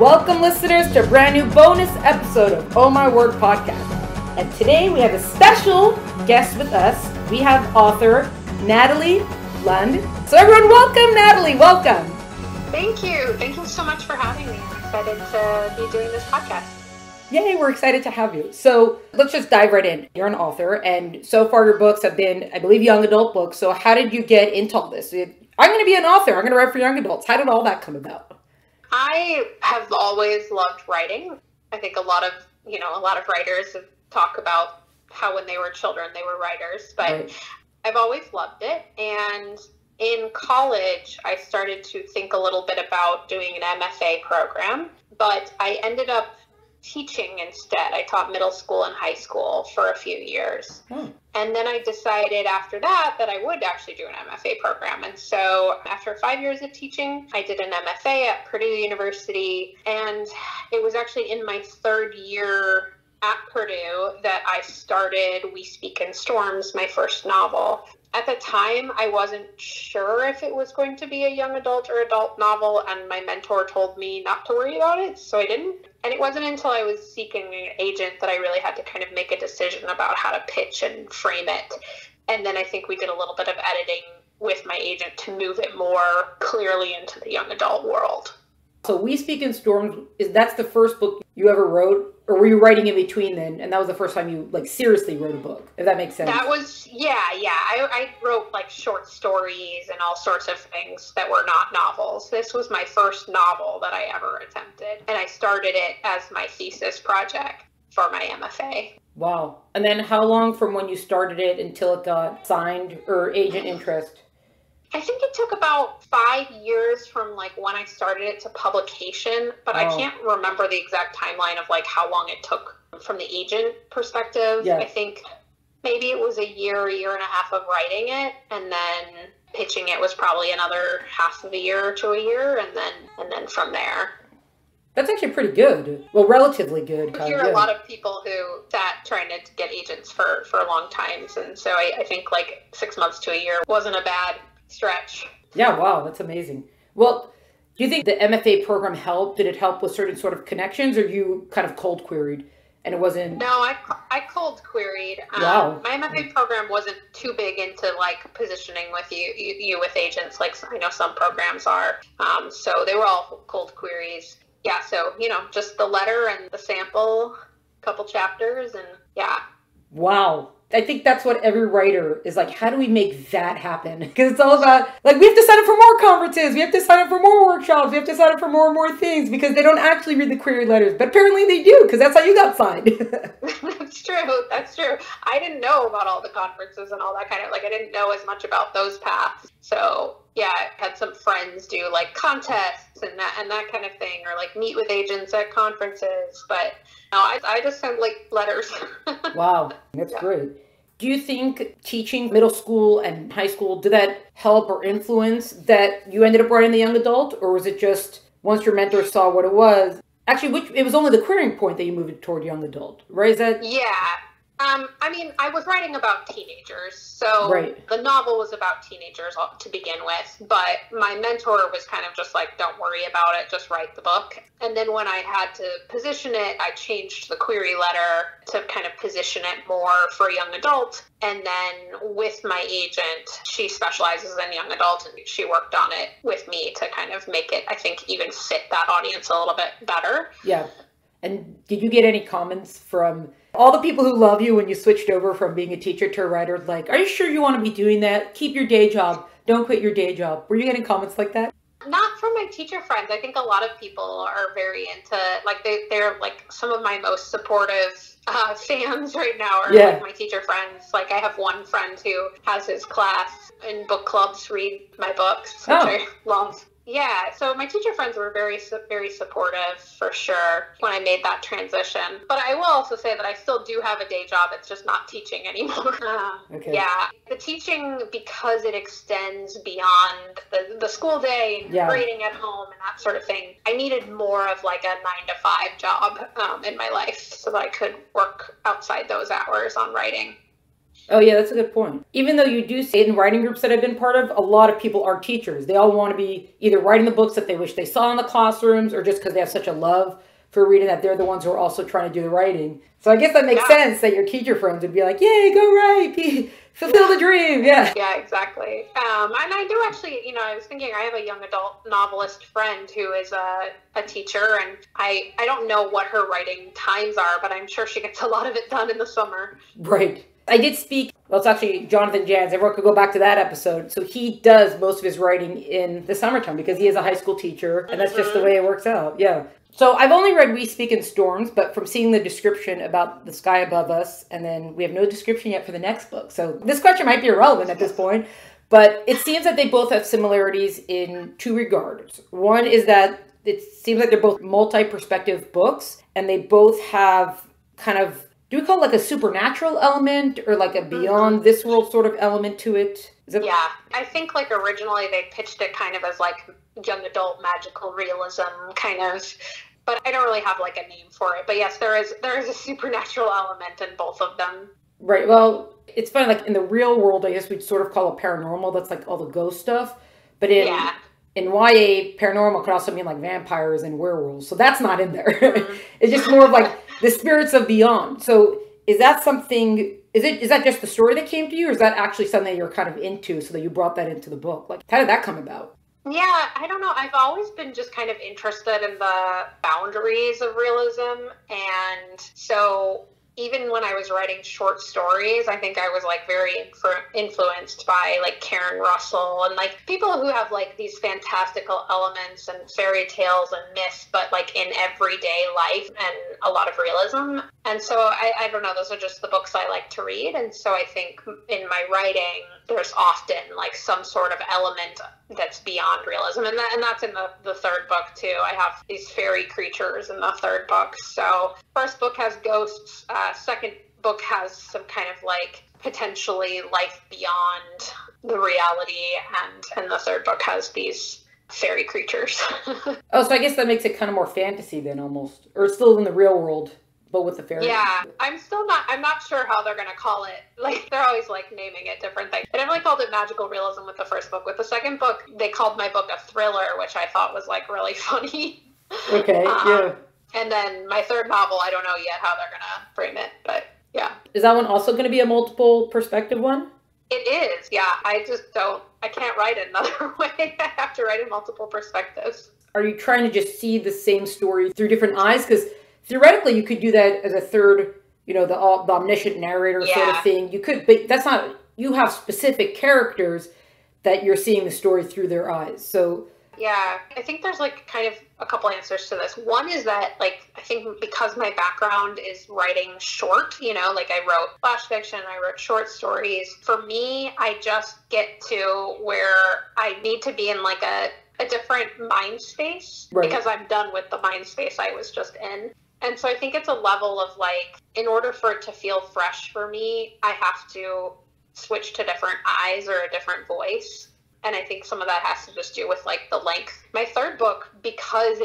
Welcome, listeners, to a brand new bonus episode of Oh My Word podcast. And today we have a special guest with us. We have author Natalie Lund. So everyone, welcome, Natalie. Welcome. Thank you. Thank you so much for having me. I'm excited to be doing this podcast. Yay, we're excited to have you. So let's just dive right in. You're an author, and so far your books have been, I believe, young adult books. So how did you get into all this? I'm going to be an author. I'm going to write for young adults. How did all that come about? I have always loved writing. I think a lot of writers talk about how when they were children they were writers, but right. I've always loved it. And in college, I started to think a little bit about doing an MFA program, but I ended up teaching instead. I taught middle school and high school for a few years. And then I decided after that I would actually do an MFA program. And so after 5 years of teaching, I did an MFA at Purdue University. And it was actually in my third year at Purdue that I started We Speak in Storms, my first novel. At the time, I wasn't sure if it was going to be a young adult or adult novel, and my mentor told me not to worry about it, so I didn't. And it wasn't until I was seeking an agent that I really had to kind of make a decision about how to pitch and frame it. And then I think we did a little bit of editing with my agent to move it more clearly into the young adult world. So We Speak in Storms, that's the first book you ever wrote? Or were you writing in between then? And that was the first time you seriously wrote a book, if that makes sense. That was, yeah. I wrote short stories and all sorts of things that were not novels. This was my first novel that I ever attempted. And I started it as my thesis project for my MFA. Wow. And then how long from when you started it until it got signed or agent interest? I think it took about 5 years from when I started it to publication, but I can't remember the exact timeline of how long it took from the agent perspective. Yeah. I think maybe it was a year and a half of writing it, and then pitching it was probably another half of a year to a year, and then from there. That's actually pretty good. Well, relatively good. I hear a lot of people who sat trying to get agents for long times, and so I think 6 months to a year wasn't a bad stretch. Yeah, wow, that's amazing. Well, do you think the MFA program helped? Did it help with certain sort of connections, or you kind of cold queried and it wasn't? No, I cold queried. Wow. My MFA program wasn't too big into positioning with you with agents I know some programs are. So they were all cold queries. Yeah, so just the letter and the sample, couple chapters, and yeah. Wow. I think that's what every writer is how do we make that happen? Because it's all about, we have to sign up for more conferences, we have to sign up for more workshops, we have to sign up for more and more things, because they don't actually read the query letters. But apparently they do, because that's how you got signed. That's true. I didn't know about all the conferences and all that kind of, I didn't know as much about those paths. So, yeah, I had some friends do, contests and that kind of thing, or, meet with agents at conferences. But, no, I just sent, letters. Wow, that's great. Do you think teaching middle school and high school, did that help or influence that you ended up writing the young adult? Or was it just once your mentor saw what it was? Actually, it was only the querying point that you moved toward young adult, right? Is that? Yeah. I was writing about teenagers, so right. The novel was about teenagers to begin with, but my mentor was kind of just don't worry about it, just write the book. And then when I had to position it, I changed the query letter to kind of position it more for young adult. And then with my agent, she specializes in young adult, and she worked on it with me to kind of make it, I think, even fit that audience a little bit better. Yeah. And did you get any comments from all the people who love you when you switched over from being a teacher to a writer? Are you sure you want to be doing that? Keep your day job. Don't quit your day job. Were you getting comments like that? Not from my teacher friends. I think a lot of people are very into, they're some of my most supportive fans right now are my teacher friends. I have one friend who has his class in book clubs read my books, which I love. Yeah, so my teacher friends were very, very supportive for sure when I made that transition. But I will also say that I still do have a day job. It's just not teaching anymore. Okay. Yeah, the teaching, because it extends beyond the school day and grading at home and that sort of thing, I needed more of a 9-to-5 job in my life so that I could work outside those hours on writing. Oh, yeah, that's a good point. Even though you do say in writing groups that I've been part of, a lot of people are teachers. They all want to be either writing the books that they wish they saw in the classrooms or just because they have such a love for reading that they're the ones who are also trying to do the writing. So I guess that makes sense that your teacher friends would be like, yay, go write, fulfill the dream. Yeah. Yeah, exactly. And I do actually, I was thinking I have a young adult novelist friend who is a teacher, and I don't know what her writing times are, but I'm sure she gets a lot of it done in the summer. Right. I did speak, well, it's actually Jonathan Jans. Everyone could go back to that episode. So he does most of his writing in the summertime because he is a high school teacher, and that's just the way it works out. Yeah. So I've only read We Speak in Storms, but from seeing the description about the sky above us, and then we have no description yet for the next book. So this question might be irrelevant at this point, but it seems that they both have similarities in two regards. One is that it seems like they're both multi-perspective books, and they both have kind of, do we call it like a supernatural element or like a beyond this world sort of element to it? Yeah, I think like originally they pitched it kind of as like young adult magical realism kind of, but I don't really have like a name for it. But yes, there is a supernatural element in both of them. Right. Well, it's funny, like in the real world, I guess we'd sort of call it paranormal. That's like all the ghost stuff. But in YA, paranormal could also mean like vampires and werewolves. So that's not in there. It's just more of like the spirits of beyond. So is that something, is that just the story that came to you, or is that actually something you're kind of into so that you brought that into the book? Like, how did that come about? Yeah, I don't know. I've always been just kind of interested in the boundaries of realism. And so even when I was writing short stories, I think I was like very influenced by like Karen Russell and like people who have like these fantastical elements and fairy tales and myths, but like in everyday life and a lot of realism. And so I don't know, those are just the books I like to read. And so I think in my writing, there's often like some sort of element that's beyond realism. And that's in the third book too. I have these fairy creatures in the third book. So first book has ghosts. Second book has some kind of like potentially life beyond the reality. And the third book has these fairy creatures. Oh, so I guess that makes it kind of more fantasy then almost. Or it's still in the real world, but with the fairy. Yeah, I'm not sure how they're going to call it. Like, they're always, like, naming it different things. I never really called it magical realism with the first book. With the second book, they called my book a thriller, which I thought was, like, really funny. Okay, yeah. And then my third novel, I don't know yet how they're going to frame it, but yeah. Is that one also going to be a multiple perspective one? It is, yeah. I can't write it another way. I have to write in multiple perspectives. Are you trying to just see the same story through different eyes? Because theoretically, you could do that as a third, the omniscient narrator sort of thing. You could, but that's not, you have specific characters that you're seeing the story through their eyes. So yeah, I think there's like kind of a couple answers to this. One is that like, I think because my background is writing short, like I wrote flash fiction, I wrote short stories. For me, I just get to where I need to be in like a different mind space because I'm done with the mind space I was just in. And so I think it's a level of like, in order for it to feel fresh for me, I have to switch to different eyes or a different voice. And I think some of that has to just do with like the length. My third book, because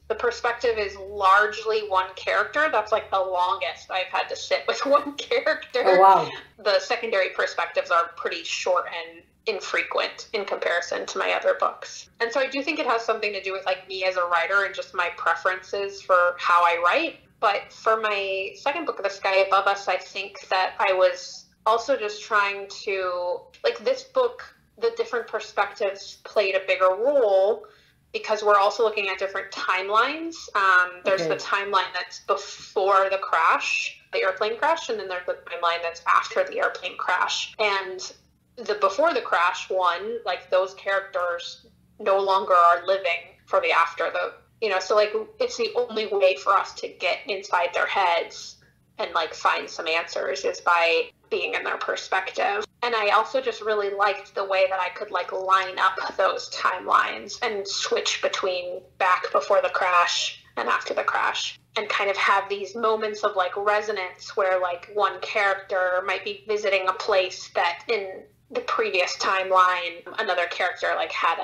the perspective is largely one character, that's like the longest I've had to sit with one character. Oh, wow. The secondary perspectives are pretty short and infrequent in comparison to my other books. And so I do think it has something to do with like me as a writer and just my preferences for how I write. But for my second book, The Sky Above Us, I think that I was also just trying to, like this book, the different perspectives played a bigger role because we're also looking at different timelines. There's the timeline that's before the crash, the airplane crash, and then there's the timeline that's after the airplane crash. And the before the crash one, like those characters no longer are living for the after so like it's the only way for us to get inside their heads and like find some answers is by being in their perspective. And I also just really liked the way that I could like line up those timelines and switch between back before the crash and after the crash and kind of have these moments of like resonance where like one character might be visiting a place that in the previous timeline another character like had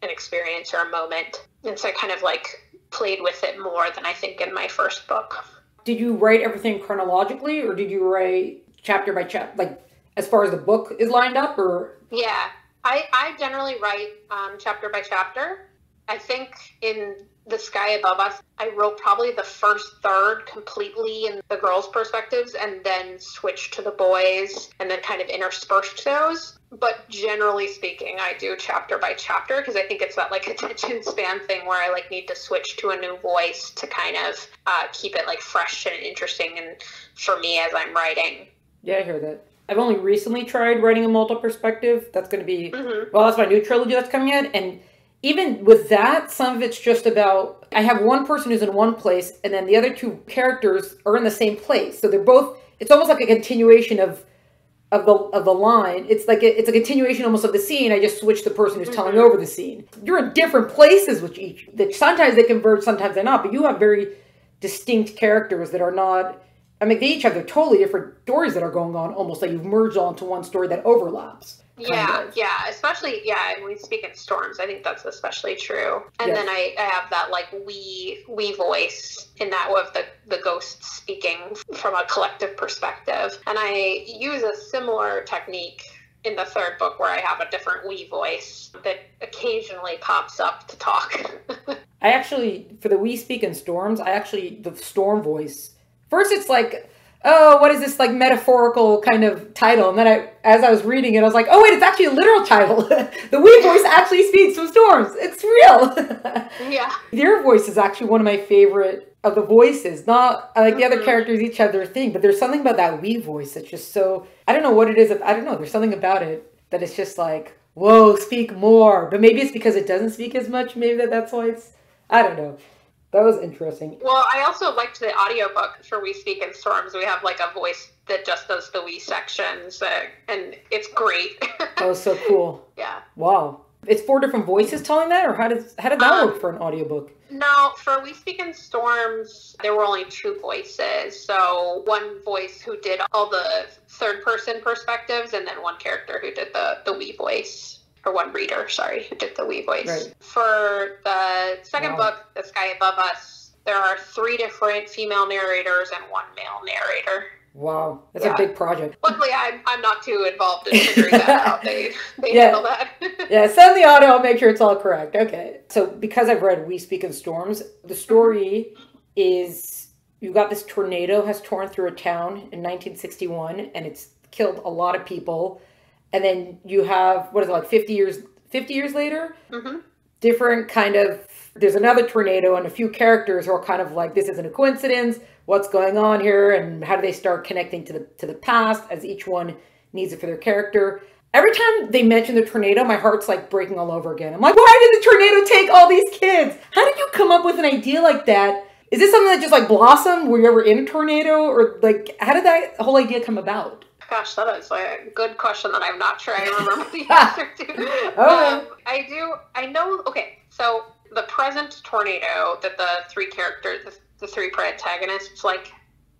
an experience or a moment. And so I kind of like played with it more than I think in my first book. Did you write everything chronologically or did you write chapter by chapter, like as far as the book is lined up, or? Yeah, I generally write chapter by chapter. I think in The Sky Above Us, I wrote probably the first third completely in the girls' perspectives and then switched to the boys and then kind of interspersed those. But generally speaking, I do chapter by chapter because I think it's that like attention span thing where I like need to switch to a new voice to kind of keep it like fresh and interesting and for me as I'm writing. Yeah, I hear that. I've only recently tried writing a multi-perspective. That's going to be, well, that's my new trilogy that's coming out. And even with that, some of it's just about, I have one person who's in one place and then the other two characters are in the same place. So they're both, it's almost like a continuation of the line. It's like it's a continuation almost of the scene. I just switched the person who's telling over the scene. You're in different places with each, that sometimes they converge, sometimes they're not, but you have very distinct characters that are not, I mean, they each have their totally different stories that are going on, almost like you've merged all into one story that overlaps. Yeah, especially, when we speak in storms, I think that's especially true. And then I have that, like, we voice in that of the ghosts speaking from a collective perspective. And I use a similar technique in the third book where I have a different we voice that occasionally pops up to talk. I actually, for the we speak in storms, the storm voice, first it's like, oh, what is this like metaphorical kind of title? And then as I was reading it, I was like, oh wait, it's actually a literal title. The we voice actually speaks from storms. It's real. Yeah. Your voice is actually one of my favorite of the voices. Not like the other characters each have their thing, but there's something about that we voice that's just so, I don't know what it is. I don't know. There's something about it that it's just like, whoa, speak more. But maybe it's because it doesn't speak as much. Maybe that's why it's, I don't know. That was interesting. Well, I also liked the audiobook for We Speak in Storms. We have like a voice that just does the we sections, and it's great. That was so cool. Yeah. Wow. It's 4 different voices telling that, or how did that work for an audiobook? No, for We Speak in Storms, there were only 2 voices. So one voice who did all the third-person perspectives, and then one character who did the we voice. Or one reader, sorry, who did the we voice. Right. For the second book, The Sky Above Us, there are 3 different female narrators and 1 male narrator. Wow, that's a big project. Luckily, I'm not too involved in figuring that out. They handle that. Send the audio, I'll make sure it's all correct. Okay. So because I've read We Speak in Storms, the story is, you've got this tornado has torn through a town in 1961, and it's killed a lot of people. And then you have, what is it, like 50 years later? Different kind of, there's another tornado and a few characters who are kind of like, this isn't a coincidence. What's going on here? And how do they start connecting to the past as each one needs it for their character? Every time they mention the tornado, my heart's like breaking all over again. I'm like, why did the tornado take all these kids? How did you come up with an idea like that? Is this something that just like blossomed? Were you ever in a tornado? Or like, how did that whole idea come about? Gosh, that is a good question that I'm not sure I remember the answer to. I know, okay, so the present tornado that the 3 characters, the 3 protagonists, like,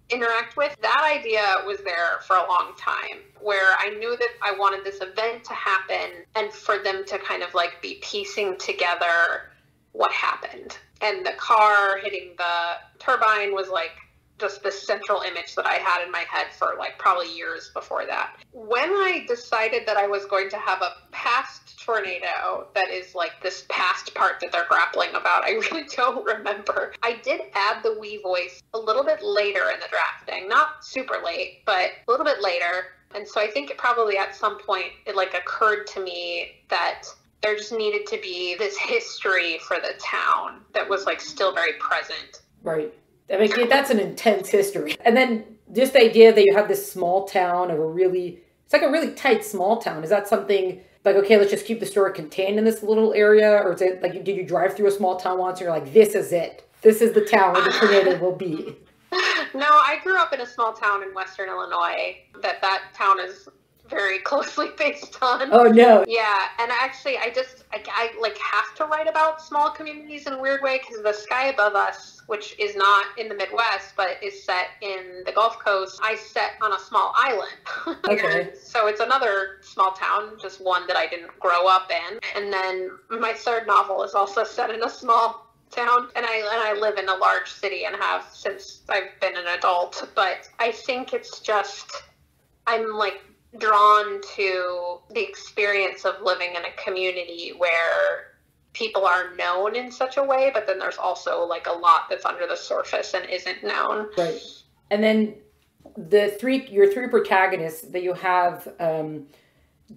interact with, that idea was there for a long time, where I knew that I wanted this event to happen and for them to kind of, like, be piecing together what happened. And the car hitting the turbine was, like, just this central image that I had in my head for like probably years before that. When I decided that I was going to have a past tornado that is like this past part that they're grappling about, I really don't remember. I did add the we voice a little bit later in the drafting, not super late, but a little bit later. And so I think it probably at some point it like occurred to me that there just needed to be this history for the town that was like still very present. Right. I mean, that's an intense history. And then just the idea that you have this small town of it's like a really tight small town. Is that something like, okay, let's just keep the story contained in this little area? Or is it like, did you drive through a small town once and you're like, this is it. This is the town where the tornado will be? No, I grew up in a small town in Western Illinois that town is very closely based on. Oh, no. Yeah, and actually, I like have to write about small communities in a weird way because The Sky Above Us, which is not in the Midwest, but is set in the Gulf Coast, I set on a small island. Okay. So it's another small town, just one that I didn't grow up in. And then my third novel is also set in a small town, and I live in a large city and have since I've been an adult. But I think it's just, I'm like drawn to the experience of living in a community where people are known in such a way, but then there's also like a lot that's under the surface and isn't known. Right. And then your three protagonists that you have,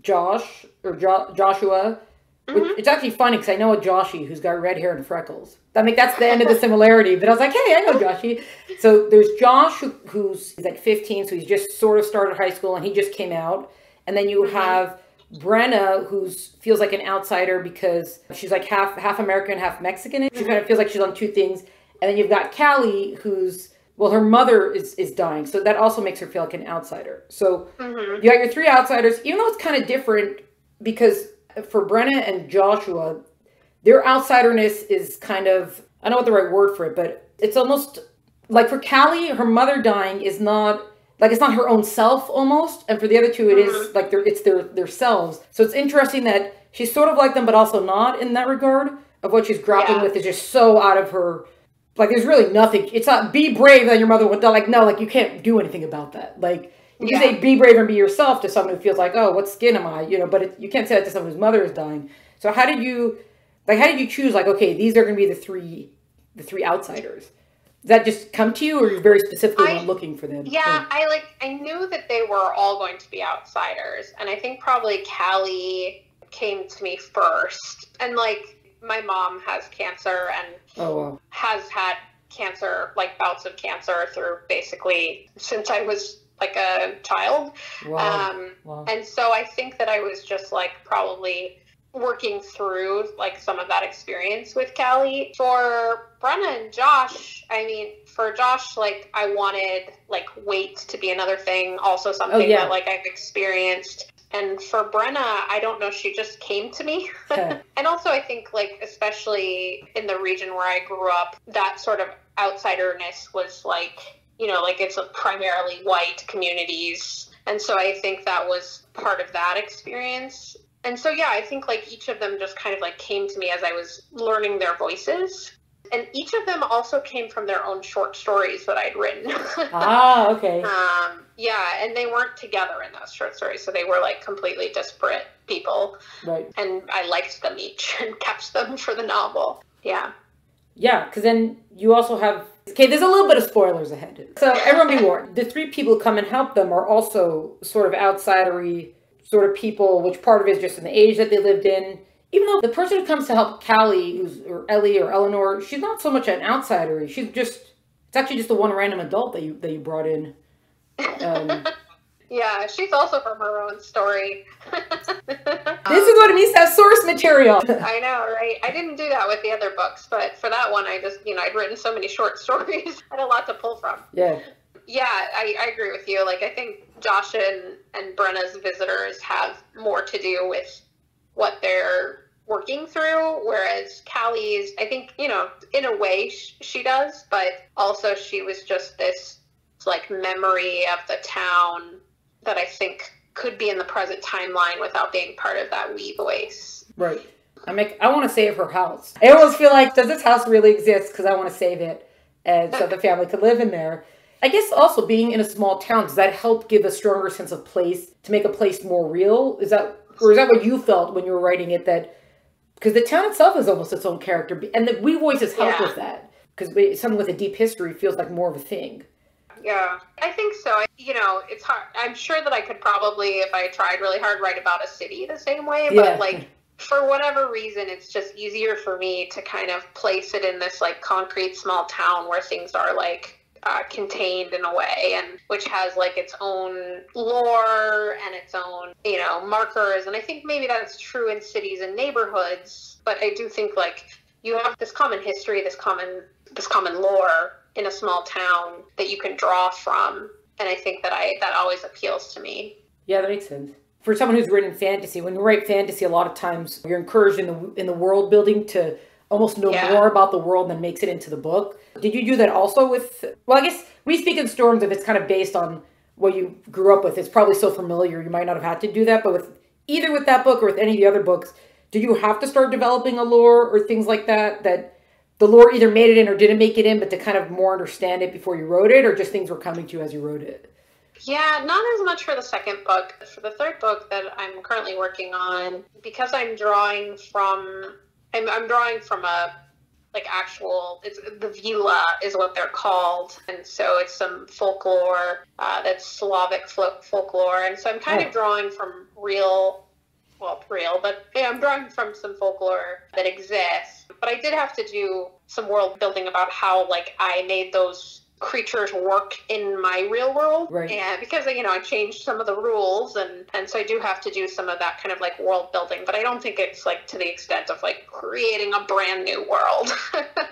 Joshua. Mm-hmm. It's actually funny because I know a Joshie who's got red hair and freckles. That's the end of the similarity. But I was like, hey, I know Joshie. So there's Josh who's like 15, so he's just sort of started high school and he just came out. And then you have Brenna, who feels like an outsider because she's like half American, half Mexican. She kind of feels like she's on two things. And then you've got Callie, her mother is dying. So that also makes her feel like an outsider. So you got your three outsiders, even though it's kind of different because for Brenna and Joshua, their outsiderness is kind of, I don't know what the right word for it, but it's almost like for Callie, her mother dying is not, like it's not her own self almost. And for the other two, it is like it's their selves. So it's interesting that she's sort of like them, but also not in that regard of what she's grappling with is just so out of her. Like there's really nothing. It's not be brave that your mother would die. Like, no, like you can't do anything about that. Like you say be brave and be yourself to someone who feels like, oh, what skin am I? But you can't say that to someone whose mother is dying. So how did you choose like, okay, these are going to be the three outsiders? Does that just come to you, or you very specifically went looking for them? Yeah, I knew that they were all going to be outsiders, and I think probably Callie came to me first. And like my mom has cancer and has had cancer, like bouts of cancer through basically since I was like a child. Wow. And so I think that I was just like probably working through like some of that experience with Callie. For Brenna and Josh, I mean, for Josh, like I wanted like weight to be another thing, also something that like I've experienced. And for Brenna, I don't know, she just came to me. Okay. And also I think like, especially in the region where I grew up, that sort of outsiderness was like, like it's a primarily white communities. And so I think that was part of that experience. And so, yeah, I think like each of them just kind of like came to me as I was learning their voices. And each of them also came from their own short stories that I'd written. Okay. Yeah, and they weren't together in those short stories. So they were like completely disparate people. Right. And I liked them each and kept them for the novel. Yeah. Yeah, because then you also have... Okay, there's a little bit of spoilers ahead. So everyone be warned. The three people who come and help them are also sort of outsidery sort of people, which part of it is just in the age that they lived in. Even though the person who comes to help Callie, or Ellie or Eleanor, she's not so much an outsider. She's just... It's actually just the one random adult that you brought in. Yeah, she's also from her own story. This is what it means to have source material. I know, right? I didn't do that with the other books, but for that one, I just, I'd written so many short stories. I had a lot to pull from. Yeah. Yeah, I agree with you. Like, I think Josh and Brenna's visitors have more to do with what they're working through, whereas Callie's, I think, in a way she does, but also she was just this, like, memory of the town that I think could be in the present timeline without being part of that wee voice. Right. I want to save her house. I always feel like, does this house really exist? Because I want to save it, and so the family could live in there. I guess also being in a small town, does that help give a stronger sense of place, to make a place more real? Is that what you felt when you were writing it? That because the town itself is almost its own character, and the wee voices help with that, because something with a deep history feels like more of a thing. Yeah, I think so. It's hard. I'm sure that I could probably, if I tried really hard, write about a city the same way. But like, for whatever reason, it's just easier for me to kind of place it in this like concrete small town where things are like contained in a way, and which has like its own lore and its own, markers. And I think maybe that's true in cities and neighborhoods. But I do think like you have this common history, this common lore in a small town that you can draw from, and I think that always appeals to me. Yeah, that makes sense. For someone who's written fantasy, when you write fantasy, a lot of times you're encouraged in the world building to almost know more about the world than makes it into the book. Did you do that also with? Well, I guess we speak in storms if it's kind of based on what you grew up with. It's probably so familiar you might not have had to do that, but with that book or with any of the other books, did you have to start developing a lore or things like that? That the lore either made it in or didn't make it in, but to kind of more understand it before you wrote it, or just things were coming to you as you wrote it? Yeah, not as much for the second book. For the third book that I'm currently working on, because I'm drawing from, I'm drawing from a like actual, it's the vila is what they're called, and so it's some folklore that's Slavic folklore, and so I'm kind of drawing from real, but yeah, I'm drawing from some folklore that exists. But I did have to do some world building about how like I made those creatures work in my real world, right? And because I changed some of the rules, and so I do have to do some of that kind of like world building, but I don't think it's like to the extent of like creating a brand new world.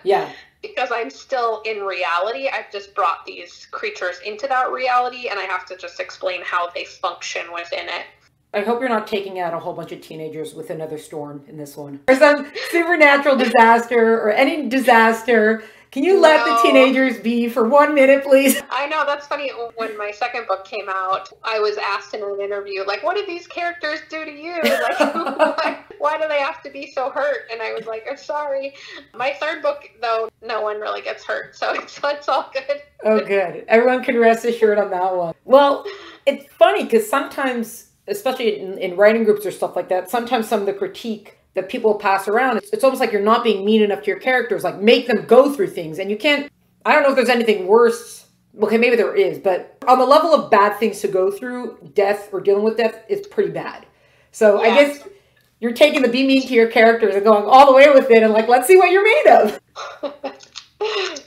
Yeah. Because I'm still in reality. I've just brought these creatures into that reality, and I have to just explain how they function within it. I hope you're not taking out a whole bunch of teenagers with another storm in this one. Or some supernatural disaster or any disaster. Can you let the teenagers be for 1 minute, please? I know, that's funny. When my second book came out, I was asked in an interview, like, what did these characters do to you? Like, why do they have to be so hurt? And I was like, I'm sorry. My third book, though, no one really gets hurt, so it's all good. Oh, good. Everyone can rest assured on that one. Well, it's funny because sometimes, especially in writing groups or stuff like that, sometimes some of the critique that people pass around, it's almost like you're not being mean enough to your characters, like make them go through things. And you can't, I don't know if there's anything worse. Okay, maybe there is, but on the level of bad things to go through, death or dealing with death is pretty bad. So yeah. I guess you're taking the be mean to your characters and going all the way with it and like, let's see what you're made of.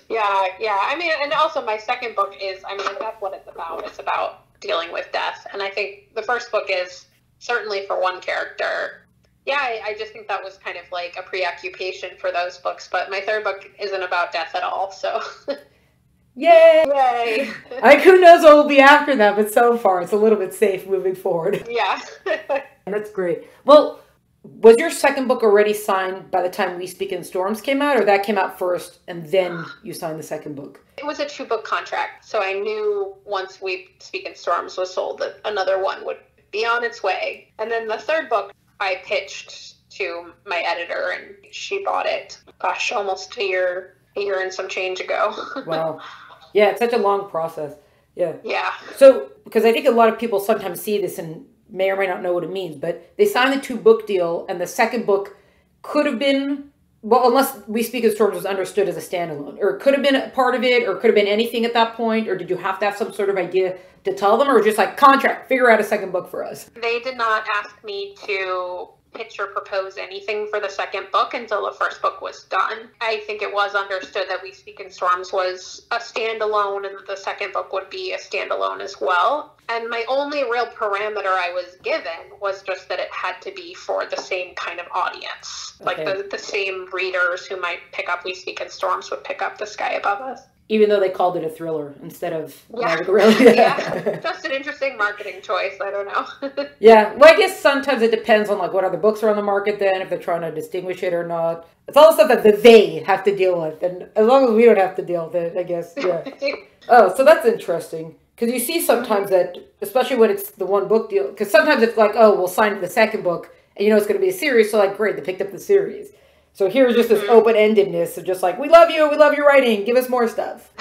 Yeah. I mean, and also my second book is, I mean, that's what it's about. It's about dealing with death. And I think the first book is certainly for one character. Yeah, I just think that was kind of like a preoccupation for those books. But my third book isn't about death at all, so. Yay! Yay! Like, who knows what will be after that, but so far it's a little bit safe moving forward. Yeah. That's great. Well, was your second book already signed by the time We Speak in Storms came out, or that came out first and then you signed the second book? It was a 2-book contract, so I knew once We Speak in Storms was sold that another one would be on its way. And then the third book, I pitched to my editor and she bought it, gosh, almost a year and some change ago. Wow. Yeah, it's such a long process. Yeah. Yeah. So, because I think a lot of people sometimes see this and may or may not know what it means, but they signed the 2-book deal and the second book could have been, well, unless We Speak in Storms was understood as a standalone, or it could have been a part of it, or it could have been anything at that point, or did you have to have some sort of idea to tell them, or just like, contract, figure out a second book for us? They did not ask me to pitch or propose anything for the second book until the first book was done. I think it was understood that We Speak in Storms was a standalone and that the second book would be a standalone as well. And my only real parameter I was given was just that it had to be for the same kind of audience. Okay. Like the same readers who might pick up We Speak in Storms would pick up The Sky Above Us. Even though they called it a thriller instead of yeah, just an interesting marketing choice. I don't know. Yeah, well, I guess sometimes it depends on like what other books are on the market then, if they're trying to distinguish it or not. It's all the stuff that they have to deal with, and as long as we don't have to deal with it, I guess, yeah. Oh, so that's interesting. Because you see sometimes that, especially when it's the 1-book deal, because sometimes it's like, oh, we'll sign the second book, and you know it's going to be a series, so like, great, they picked up the series. So here's just this open-endedness of just like, we love your writing, give us more stuff.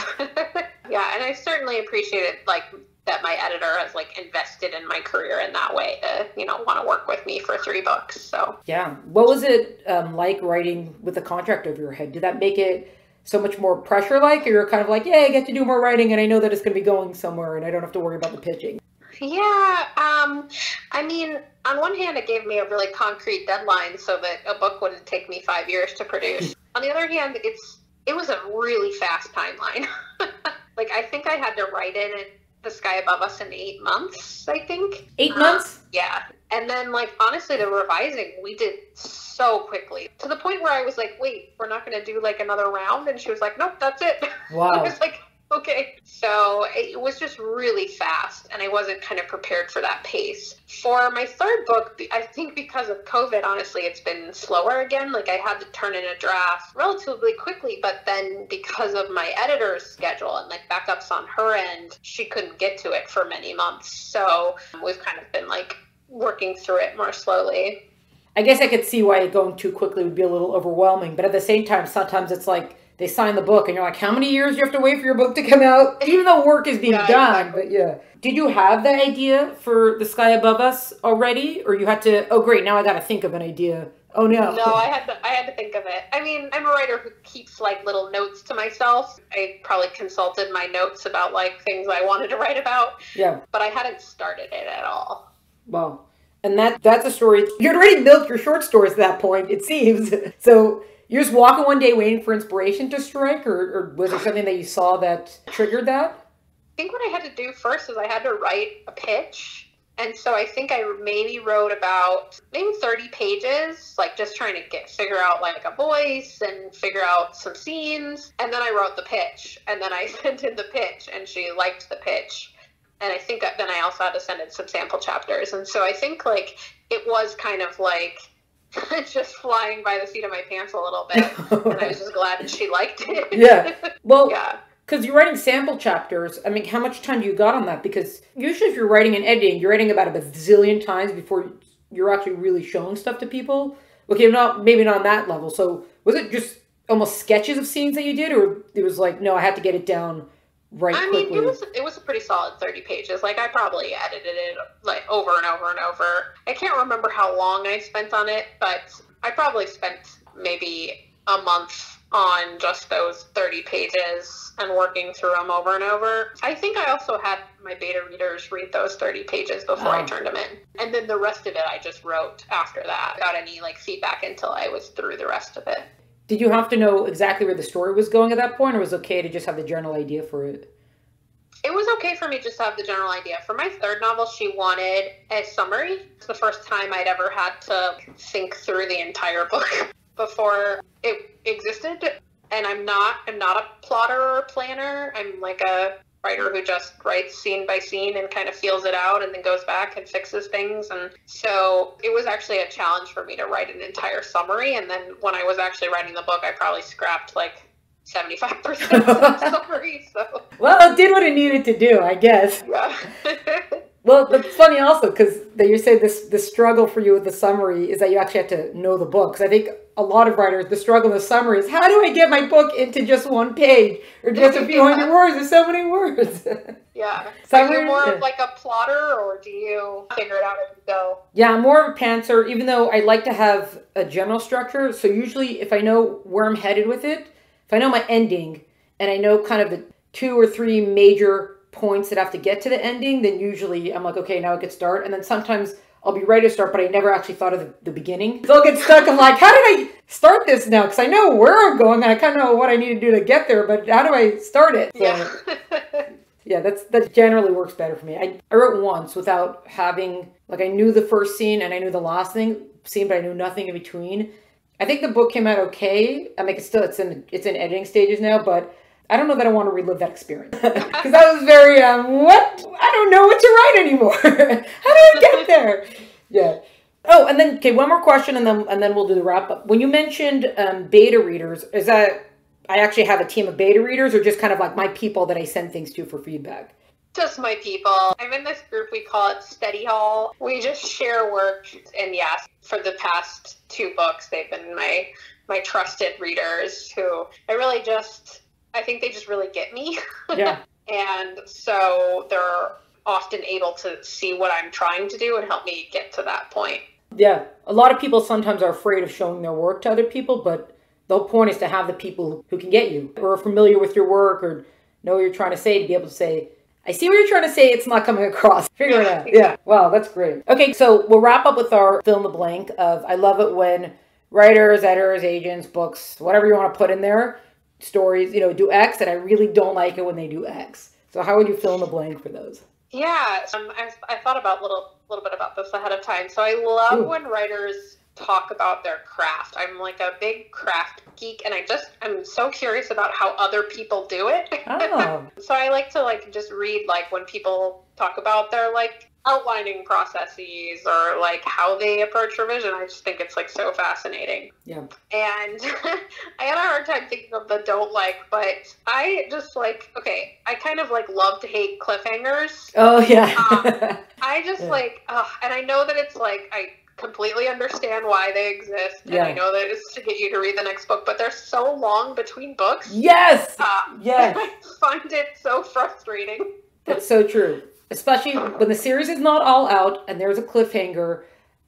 Yeah, and I certainly appreciated like that my editor has like invested in my career in that way to, want to work with me for 3 books. So yeah, what was it like writing with a contract over your head? Did that make it so much more pressure-like, or you're kind of like, yeah, I get to do more writing and I know that it's going to be going somewhere and I don't have to worry about the pitching? Yeah, I mean, on one hand, it gave me a really concrete deadline so that a book wouldn't take me 5 years to produce. On the other hand, it was a really fast timeline. Like, I think I had to write it in The Sky Above Us in 8 months, I think. 8 months? Yeah. And then, like, honestly, the revising, we did so quickly. To the point where I was like, wait, we're not going to do, like, another round? And she was like, nope, that's it. Wow. I was like, okay. So it was just really fast, and I wasn't kind of prepared for that pace. For my third book, I think because of COVID, honestly, it's been slower again. Like, I had to turn in a draft relatively quickly, but then because of my editor's schedule and, like, backups on her end, she couldn't get to it for many months. So we've kind of been, like, working through it more slowly. I guess I could see why going too quickly would be a little overwhelming, but at the same time, sometimes it's like, they sign the book and you're like, how many years do you have to wait for your book to come out? Even though work is being done, exactly. But yeah. Did you have the idea for The Sky Above Us already? Or you had to, oh great, now I got to think of an idea. Oh no. No, I had to think of it. I mean, I'm a writer who keeps like little notes to myself. I probably consulted my notes about like things I wanted to write about. Yeah. But I hadn't started it at all. Wow. And that's a story. You had already milked your short stories at that point, it seems. So you're just walking one day waiting for inspiration to strike, or was there something that you saw that triggered that? I think what I had to do first is I had to write a pitch. And so I think I maybe wrote about 30 pages, like just trying to figure out like a voice and figure out some scenes. And then I wrote the pitch, and then I sent in the pitch, and she liked the pitch. And I think then I also had to send in some sample chapters. And so I think like it was kind of like just flying by the seat of my pants a little bit. And I was just glad that she liked it. Yeah. Well, yeah. Because you're writing sample chapters. I mean, how much time do you got on that? Because usually if you're writing and editing, you're editing about a bazillion times before you're actually really showing stuff to people. Okay, maybe not on that level. So was it just almost sketches of scenes that you did? Or it was like, no, I had to get it down quickly? Mean, it was a pretty solid 30 pages. Like, I probably edited it, like, over and over and over. I can't remember how long I spent on it, but I probably spent maybe a month on just those 30 pages and working through them over and over. I think I also had my beta readers read those 30 pages before I turned them in. And then the rest of it I just wrote after that. Without any, like, feedback until I was through the rest of it. Did you have to know exactly where the story was going at that point, or was it okay to just have the general idea for it? It was okay for me just to have the general idea. For my third novel, she wanted a summary. It's the first time I'd ever had to think through the entire book before it existed. And I'm not a plotter or a planner. I'm like a writer who just writes scene by scene and kind of feels it out and then goes back and fixes things. And so it was actually a challenge for me to write an entire summary. And then when I was actually writing the book, I probably scrapped like 75% of the summary. So. Well, it did what it needed to do, I guess. Yeah. Well, that's funny also, because you say the struggle for you with the summary is that you actually have to know the book. Because I think a lot of writers, the struggle in the summary is, how do I get my book into just one page or just a few hundred words? There's so many words. Yeah. Summary, are you more of like a plotter, or do you figure it out as you go? Yeah, I'm more of a pantser, even though I like to have a general structure. So usually if I know where I'm headed with it, if I know my ending and I know kind of the 2 or 3 major points that have to get to the ending, then usually I'm like, okay, now I could start. And then sometimes I'll be ready to start, but I never actually thought of the beginning. So I'll get stuck. I'm like, how did I start this now? Because I know where I'm going and I kind of know what I need to do to get there, but how do I start it? So, yeah, that generally works better for me. I wrote once without having, like, I knew the first scene and I knew the last scene, but I knew nothing in between. I think the book came out okay. I mean, it's in editing stages now, but I don't know that I want to relive that experience. Because that was very, what? I don't know what to write anymore. How do I get there? Yeah. Oh, and then, okay, one more question, and then we'll do the wrap up. When you mentioned beta readers, is that I actually have a team of beta readers, or just kind of like my people that I send things to for feedback? Just my people. I'm in this group, we call it Steady Hall. We just share work, and yes, for the past 2 books, they've been my trusted readers who I think they just really get me. Yeah. And so they're often able to see what I'm trying to do and help me get to that point. Yeah. A lot of people sometimes are afraid of showing their work to other people, but the whole point is to have the people who can get you or are familiar with your work or know what you're trying to say, to be able to say, I see what you're trying to say, it's not coming across. Figure it out. Yeah. Wow, that's great. Okay, so we'll wrap up with our fill in the blank of, I love it when writers, editors, agents, books, whatever you want to put in there, stories, do X, and I really don't like it when they do X. So how would you fill in the blank for those? Yeah, I thought about a little bit about this ahead of time. So I love when writers talk about their craft. I'm like a big craft geek, and I'm so curious about how other people do it. Oh. So I like to just read when people talk about their outlining processes or how they approach revision. I just think it's so fascinating. Yeah. And I had a hard time thinking of the don't like, but I just I kind of love to hate cliffhangers. Oh yeah. I just and I know that it's completely understand why they exist, and I know that it's to get you to read the next book, but they're so long between books. Yes! Yes! I find it so frustrating. That's so true. Especially when the series is not all out, and there's a cliffhanger,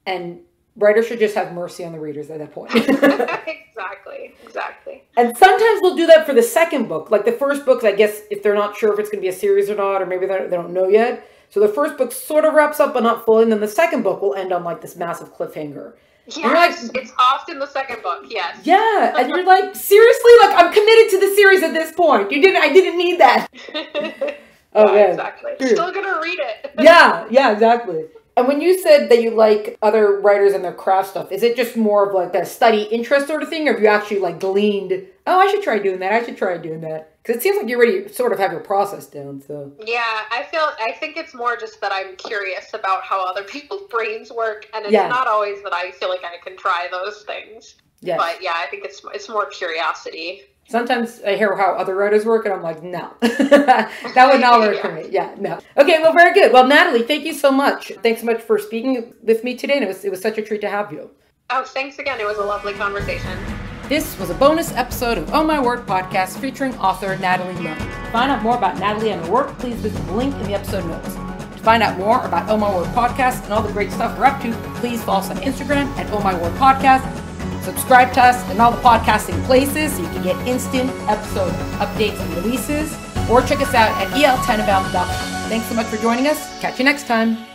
and writers should just have mercy on the readers at that point. Exactly. And sometimes they'll do that for the second book. Like the first books, I guess, if they're not sure if it's going to be a series or not, or maybe they don't know yet. So the first book sort of wraps up, but not fully. And then the second book will end on like this massive cliffhanger. Yes, it's often the second book, yes. Yeah, and you're like, seriously? Like, I'm committed to the series at this point. I didn't need that. Yeah, exactly. Still gonna read it. Yeah, exactly. And when you said that you like other writers and their craft stuff, is it just more of like a study interest sort of thing? Or have you actually like gleaned, oh, I should try doing that. Because it seems like you already sort of have your process down, so. Yeah, I think it's more just that I'm curious about how other people's brains work. And it's not always that I feel like I can try those things. Yes. But yeah, I think it's more curiosity. Sometimes I hear how other writers work, and I'm like, no. That would not work for me. Yeah, no. Okay, well, very good. Well, Natalie, thank you so much. Thanks so much for speaking with me today, and it was such a treat to have you. Oh, thanks again. It was a lovely conversation. This was a bonus episode of Oh My Word podcast featuring author Natalie Lund. To find out more about Natalie and her work, please visit the link in the episode notes. To find out more about Oh My Word podcast and all the great stuff we're up to, please follow us on Instagram at Oh My Word podcast. Subscribe to us in all the podcasting places so you can get instant episode updates and releases. Or check us out at eltenenbaum.com. Thanks so much for joining us. Catch you next time.